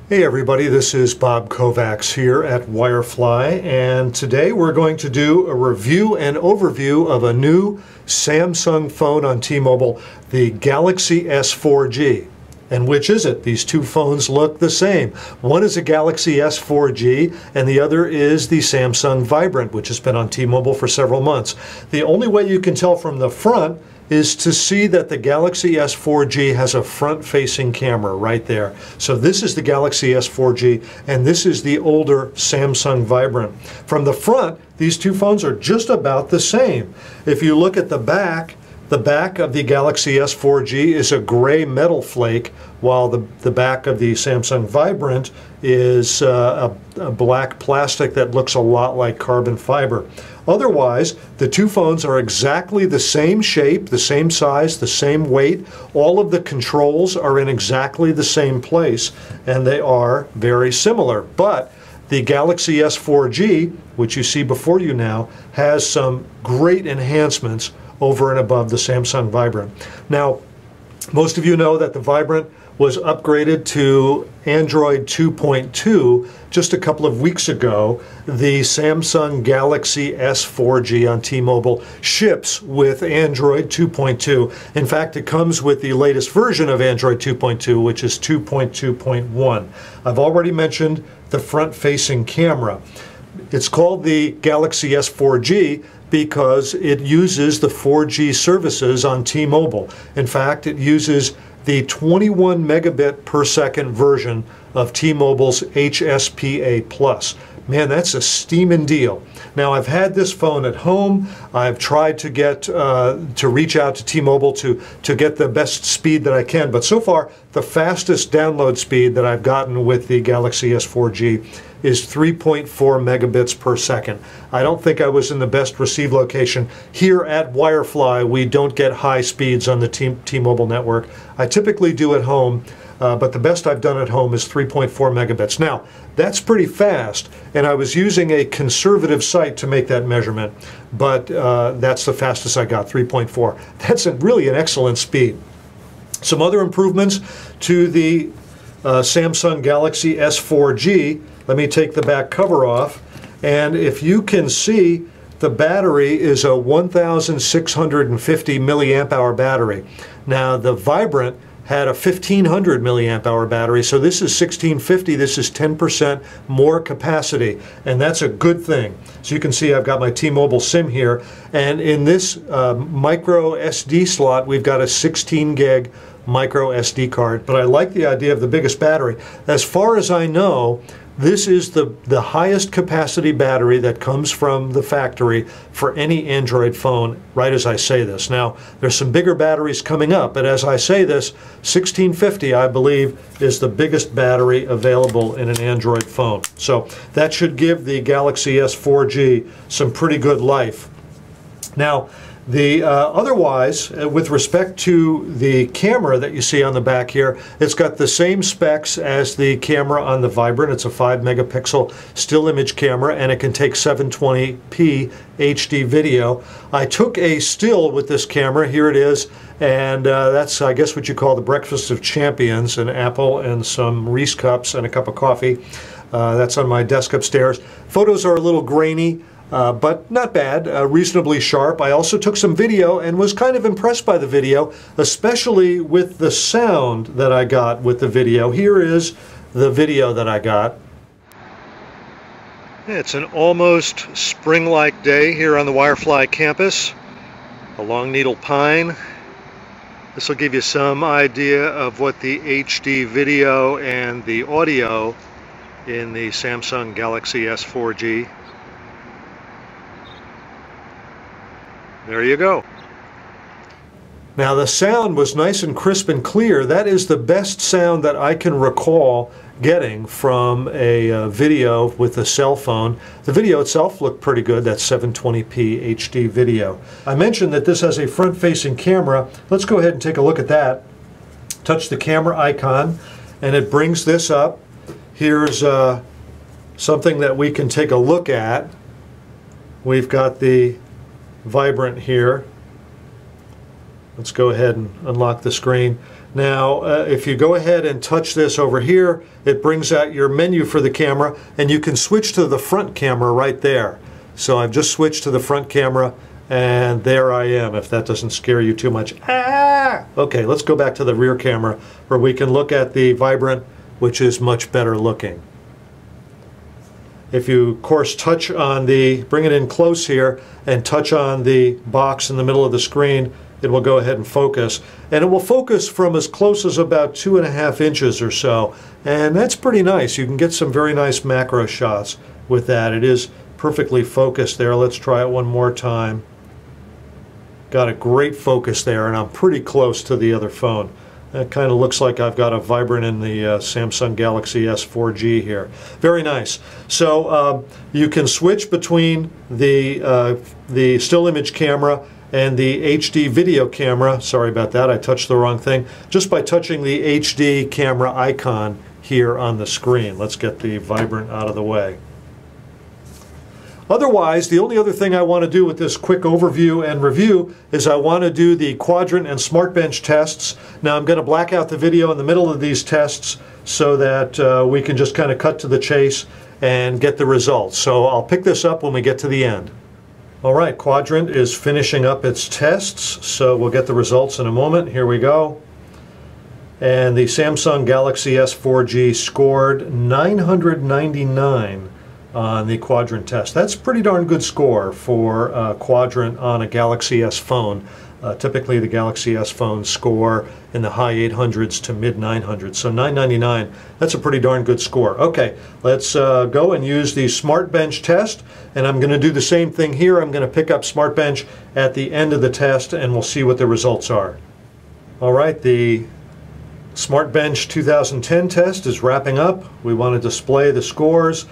Hey everybody, this is Bob Kovacs here at Wirefly, and today we're going to do a review and overview of a new Samsung phone on T-Mobile, the Galaxy S4G. And which is it? These two phones look the same. One is a Galaxy S4G and the other is the Samsung Vibrant, which has been on T-Mobile for several months. The only way you can tell from the front is to see that the Galaxy S4G has a front-facing camera right there. So this is the Galaxy S4G and this is the older Samsung Vibrant. From the front, these two phones are just about the same. If you look at the back of the Galaxy S4G is a gray metal flake, while the back of the Samsung Vibrant is a black plastic that looks a lot like carbon fiber. Otherwise, the two phones are exactly the same shape, the same size, the same weight. All of the controls are in exactly the same place, and they are very similar. But the Galaxy S4G, which you see before you now, has some great enhancements over and above the Samsung Vibrant. Now, most of you know that the Vibrant was upgraded to Android 2.2 just a couple of weeks ago. The Samsung Galaxy S4G on T-Mobile ships with Android 2.2. In fact, it comes with the latest version of Android 2.2, which is 2.2.1. I've already mentioned the front-facing camera. It's called the Galaxy S4G because it uses the 4G services on T-Mobile. In fact, it uses the 21 megabit per second version of T-Mobile's HSPA+. Man, that's a steaming deal. Now, I've had this phone at home. I've tried to get to reach out to T-Mobile to get the best speed that I can, but so far the fastest download speed that I've gotten with the Galaxy S4G is 3.4 megabits per second. I don't think I was in the best receive location. Here at Wirefly, we don't get high speeds on the T-Mobile network. I typically do at home, but the best I've done at home is 3.4 megabits. Now, that's pretty fast, and I was using a conservative site to make that measurement, but that's the fastest I got, 3.4. That's really an excellent speed. Some other improvements to the Samsung Galaxy S4G. Let me take the back cover off, and if you can see, the battery is a 1,650 milliamp hour battery. Now, the Vibrant had a 1,500 milliamp hour battery, so this is 1,650. This is 10% more capacity, and that's a good thing. So you can see I've got my T-Mobile SIM here, and in this micro SD slot, we've got a 16 gig micro SD card, but I like the idea of the biggest battery. As far as I know, this is the highest capacity battery that comes from the factory for any Android phone, right as I say this. Now, there's some bigger batteries coming up, but as I say this, 1650, I believe, is the biggest battery available in an Android phone. So that should give the Galaxy S4G some pretty good life. Now, otherwise, with respect to the camera that you see on the back here, it's got the same specs as the camera on the Vibrant. It's a 5 megapixel still image camera, and it can take 720p HD video. I took a still with this camera. Here it is, and that's, I guess, what you call the breakfast of champions: an apple and some Reese cups and a cup of coffee. That's on my desk upstairs. Photos are a little grainy, but not bad, reasonably sharp. I also took some video and was kind of impressed by the video, especially with the sound that I got with the video. Here is the video that I got. It's an almost spring-like day here on the Wirefly campus, along Needle Pine. This will give you some idea of what the HD video and the audio in the Samsung Galaxy S4G. There you go. Now, the sound was nice and crisp and clear. That is the best sound that I can recall getting from a video with a cell phone. The video itself looked pretty good. That's 720p HD video. I mentioned that this has a front-facing camera. Let's go ahead and take a look at that. Touch the camera icon, and it brings this up. Here's something that we can take a look at. We've got the Vibrant here. Let's go ahead and unlock the screen. Now, if you go ahead and touch this over here, it brings out your menu for the camera, and you can switch to the front camera right there. So I've just switched to the front camera, and there I am, if that doesn't scare you too much. Ah! Okay, let's go back to the rear camera where we can look at the Vibrant, which is much better looking. If you, of course, touch on the, bring it in close here, and touch on the box in the middle of the screen, it will go ahead and focus. And it will focus from as close as about 2.5 inches or so. And that's pretty nice. You can get some very nice macro shots with that. It is perfectly focused there. Let's try it one more time. Got a great focus there, and I'm pretty close to the other phone. That kind of looks like I've got a Vibrant in the Samsung Galaxy S 4G here. Very nice. So you can switch between the still image camera and the HD video camera. Sorry about that, I touched the wrong thing. Just by touching the HD camera icon here on the screen. Let's get the Vibrant out of the way. Otherwise, the only other thing I want to do with this quick overview and review is I want to do the Quadrant and SmartBench tests. Now I'm going to black out the video in the middle of these tests so that we can just kind of cut to the chase and get the results. So I'll pick this up when we get to the end. All right, Quadrant is finishing up its tests, so we'll get the results in a moment. Here we go. And the Samsung Galaxy S 4G scored 999 on the Quadrant test. That's a pretty darn good score for Quadrant on a Galaxy S phone. Typically the Galaxy S phones score in the high 800s to mid 900s. So 999, that's a pretty darn good score. Okay, let's go and use the SmartBench test. And I'm going to do the same thing here. I'm going to pick up SmartBench at the end of the test, and we'll see what the results are. All right, the SmartBench 2010 test is wrapping up. We want to display the scores.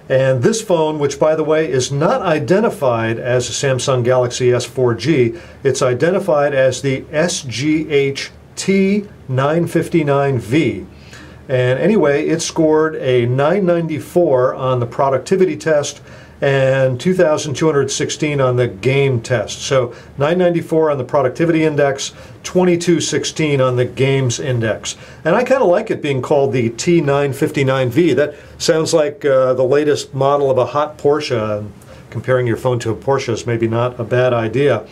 And this phone, which by the way is not identified as a Samsung Galaxy S 4G, it's identified as the SGH T959V. And anyway, it scored a 994 on the productivity test and 2,216 on the game test. So 994 on the productivity index, 2216 on the games index. And I kind of like it being called the T959V. That sounds like the latest model of a hot Porsche. Comparing your phone to a Porsche is maybe not a bad idea.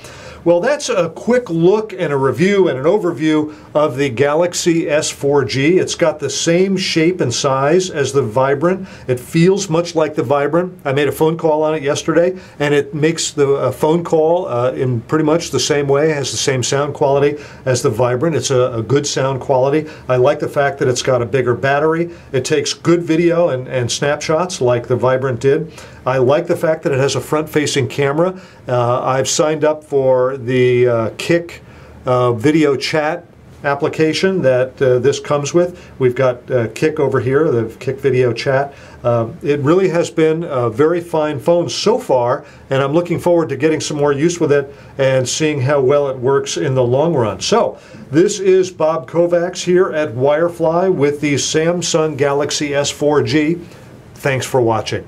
Well, that's a quick look and a review and an overview of the Galaxy S 4G. It's got the same shape and size as the Vibrant. It feels much like the Vibrant. I made a phone call on it yesterday, and it makes the phone call in pretty much the same way, has the same sound quality as the Vibrant. It's a good sound quality. I like the fact that it's got a bigger battery. It takes good video and snapshots like the Vibrant did. I like the fact that it has a front-facing camera. I've signed up for the Kick video chat application that this comes with. We've got Kick over here, the Kick video chat. It really has been a very fine phone so far, and I'm looking forward to getting some more use with it and seeing how well it works in the long run. So this is Bob Kovacs here at Wirefly with the Samsung Galaxy S 4G. Thanks for watching.